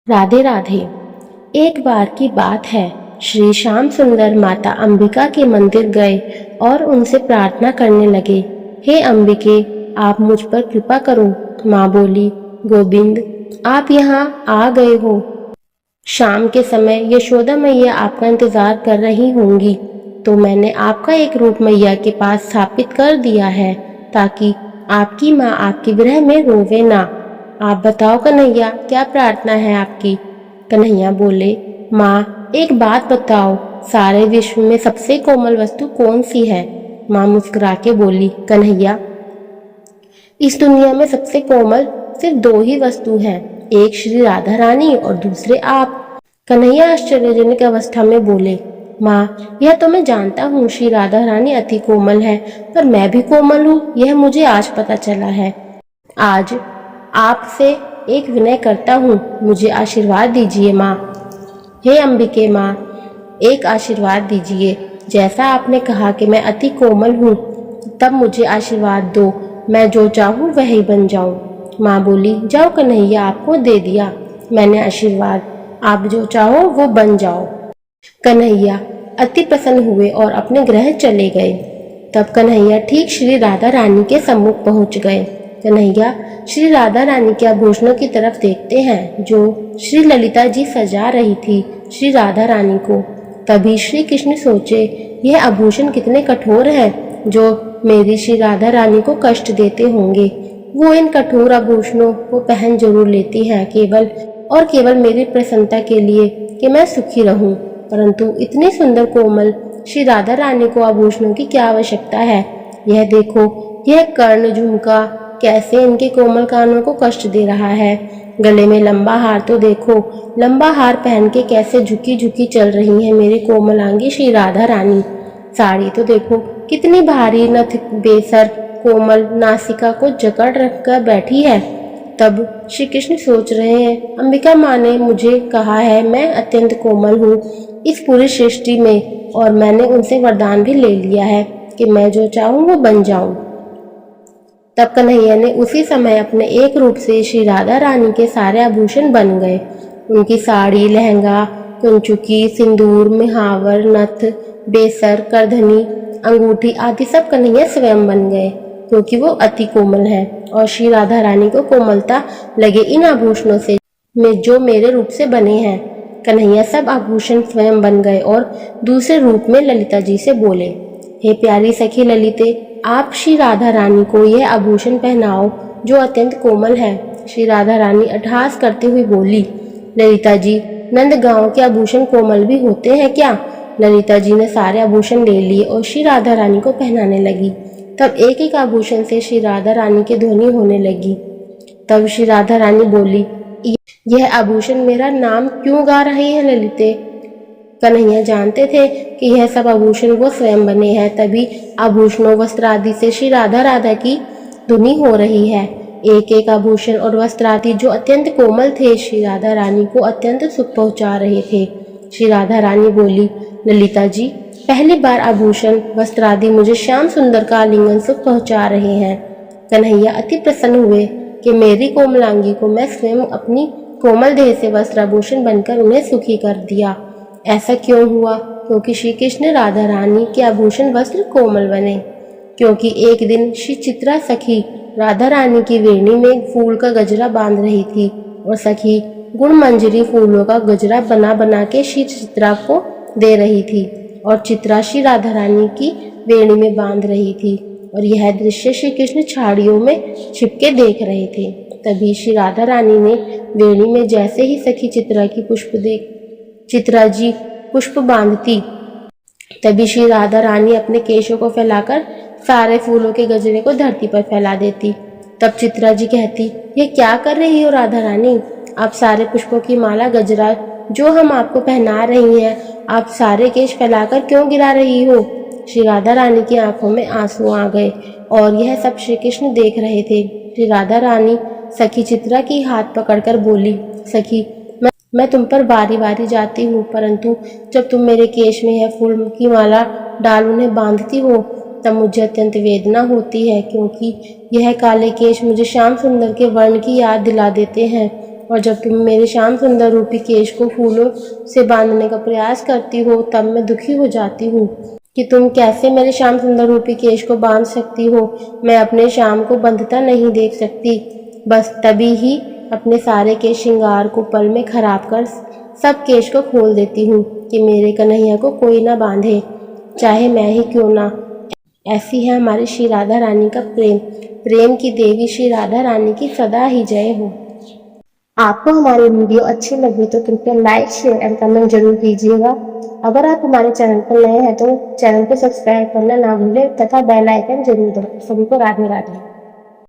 राधे राधे। एक बार की बात है, श्री श्याम सुंदर माता अंबिका के मंदिर गए और उनसे प्रार्थना करने लगे। हे अंबिके, आप मुझ पर कृपा करो। माँ बोली, गोविंद, आप यहाँ आ गए हो। शाम के समय यशोदा मैया आपका इंतजार कर रही होंगी, तो मैंने आपका एक रूप मैया के पास स्थापित कर दिया है, ताकि आपकी माँ आपके विरह में रोवे ना। आप बताओ कन्हैया, क्या प्रार्थना है आपकी? कन्हैया बोले, माँ एक बात बताओ, सारे विश्व में सबसे कोमल वस्तु कौन सी है? माँ मुस्कुरा के बोली, कन्हैया, इस दुनिया में सबसे कोमल सिर्फ दो ही वस्तु हैं, एक श्री राधा रानी और दूसरे आप। कन्हैया आश्चर्यजनक अवस्था में बोले, माँ यह तो मैं जानता हूँ, श्री राधा रानी अति कोमल है, पर मैं भी कोमल हूँ, यह मुझे आज पता चला है। आज आपसे एक विनय करता हूँ, मुझे आशीर्वाद दीजिए माँ। हे अंबिके माँ, एक आशीर्वाद दीजिए। जैसा आपने कहा कि मैं अति कोमल हूँ, तब मुझे आशीर्वाद दो, मैं जो चाहूँ वही बन जाऊँ। माँ बोली, जाओ कन्हैया, आपको दे दिया मैंने आशीर्वाद, आप जो चाहो वो बन जाओ। कन्हैया अति प्रसन्न हुए और अपने गृह चले गए। तब कन्हैया ठीक श्री राधा रानी के सम्मुख पहुंच गए। कन्हैया श्री राधा रानी के आभूषणों की तरफ देखते हैं, जो श्री ललिता जी सजा रही थी श्री राधा रानी को। तभी श्री कृष्ण सोचे, यह आभूषण कितने कठोर हैं, जो मेरी श्री राधा रानी को कष्ट देते होंगे। वो इन कठोर आभूषणों को पहन जरूर लेती हैं, केवल और केवल मेरी प्रसन्नता के लिए कि मैं सुखी रहूं। परंतु इतनी सुंदर कोमल श्री राधा रानी को आभूषणों की क्या आवश्यकता है? यह देखो, यह कर्ण झुमका कैसे इनके कोमल कानों को कष्ट दे रहा है। गले में लंबा हार तो देखो, लंबा हार पहन के कैसे झुकी झुकी चल रही है मेरी कोमलांगी श्री राधा रानी। साड़ी तो देखो कितनी भारी, नथ बेसर कोमल नासिका को जकड़ रख कर बैठी है। तब श्री कृष्ण सोच रहे हैं, अंबिका माँ ने मुझे कहा है मैं अत्यंत कोमल हूँ इस पूरी सृष्टि में, और मैंने उनसे वरदान भी ले लिया है कि मैं जो चाहूँ वो बन जाऊँ। तब कन्हैया ने उसी समय अपने एक रूप से श्री राधा रानी के सारे आभूषण बन गए। उनकी साड़ी, लहंगा, कुंचुकी, सिंदूर, मिहावर, नथ, बेसर, करधनी, अंगूठी आदि सब कन्हैया स्वयं बन गए, क्योंकि वो अति कोमल है और श्री राधा रानी को कोमलता लगे इन आभूषणों से में जो मेरे रूप से बने हैं। कन्हैया सब आभूषण स्वयं बन गए और दूसरे रूप में ललिता जी से बोले, हे प्यारी सखी ललिते, आप श्री राधा रानी को यह आभूषण पहनाओ जो अत्यंत कोमल है। श्री राधा रानी अट्टहास करते हुए बोली, ललिता जी, नंदगांव के आभूषण कोमल भी होते हैं क्या? ललिता जी ने सारे आभूषण ले लिए और श्री राधा रानी को पहनाने लगी। तब एक एक आभूषण से श्री राधा रानी की ध्वनि होने लगी। तब श्री राधा रानी बोली, यह आभूषण मेरा नाम क्यों गा रहे हैं ललिते? कन्हैया जानते थे कि यह सब आभूषण वो स्वयं बने हैं, तभी आभूषणों, वस्त्र आदि से श्री राधा राधा की धुनी हो रही है। एक एक आभूषण और वस्त्र आदि जो अत्यंत कोमल थे, श्री राधा रानी को अत्यंत सुख पहुंचा रहे थे। श्री राधा रानी बोली, ललिता जी, पहली बार आभूषण, वस्त्र आदि मुझे श्याम सुंदर का आलिंगन सुख पहुंचा रहे हैं। कन्हैया अति प्रसन्न हुए कि मेरी कोमलांगी को मैं स्वयं अपनी कोमल देह से वस्त्राभूषण बनकर उन्हें सुखी कर दिया। ऐसा क्यों हुआ? क्योंकि श्री कृष्ण राधा रानी के आभूषण वस्त्र कोमल बने। क्योंकि एक दिन श्री चित्रा सखी राधा रानी की वेणी में फूल का गजरा बांध रही थी और सखी गुण मंजरी फूलों का गजरा बना बना के श्री चित्रा को दे रही थी और चित्रा श्री राधा रानी की वेणी में बांध रही थी, और यह दृश्य श्री कृष्ण छाड़ियों में छिपके देख रहे थे। तभी श्री राधा रानी ने वेणी में जैसे ही सखी चित्रा जी पुष्प बांधती, तभी श्री राधा रानी अपने केशों को फैलाकर सारे फूलों के गजरे को धरती पर फैला देती। तब चित्रा जी कहती, ये क्या कर रही हो राधा रानी? आप सारे पुष्पों की माला, गजरा जो हम आपको पहना रही हैं, आप सारे केश फैलाकर क्यों गिरा रही हो? श्री राधा रानी की आंखों में आंसू आ गए और यह सब श्री कृष्ण देख रहे थे। श्री राधा रानी सखी चित्रा की हाथ पकड़कर बोली, सखी, मैं तुम पर बारी बारी जाती हूँ, परंतु जब तुम मेरे केश में यह फूल की माला डाल उन्हें बांधती हो, तब मुझे अत्यंत वेदना होती है, क्योंकि यह काले केश मुझे श्याम सुंदर के वर्ण की याद दिला देते हैं और जब तुम मेरे श्याम सुंदर रूपी केश को फूलों से बांधने का प्रयास करती हो तब मैं दुखी हो जाती हूँ कि तुम कैसे मेरे श्याम सुंदर रूपी केश को बांध सकती हो। मैं अपने श्याम को बंधता नहीं देख सकती, बस तभी ही अपने सारे केश श्रृंगार को पल में खराब कर सब केश को खोल देती हूँ कि मेरे कन्हैया को कोई ना बांधे, चाहे मैं ही क्यों ना। ऐसी है हमारी श्री राधा रानी का प्रेम। प्रेम की देवी श्री राधा रानी की सदा ही जय हो। आपको हमारी वीडियो अच्छी लगी तो कृपया लाइक, शेयर एंड कमेंट जरूर कीजिएगा। अगर आप हमारे चैनल पर नए हैं तो चैनल को सब्सक्राइब करना ना भूलें तथा बेल आइकन जरूर दबाएं। सभी को राधे राधे।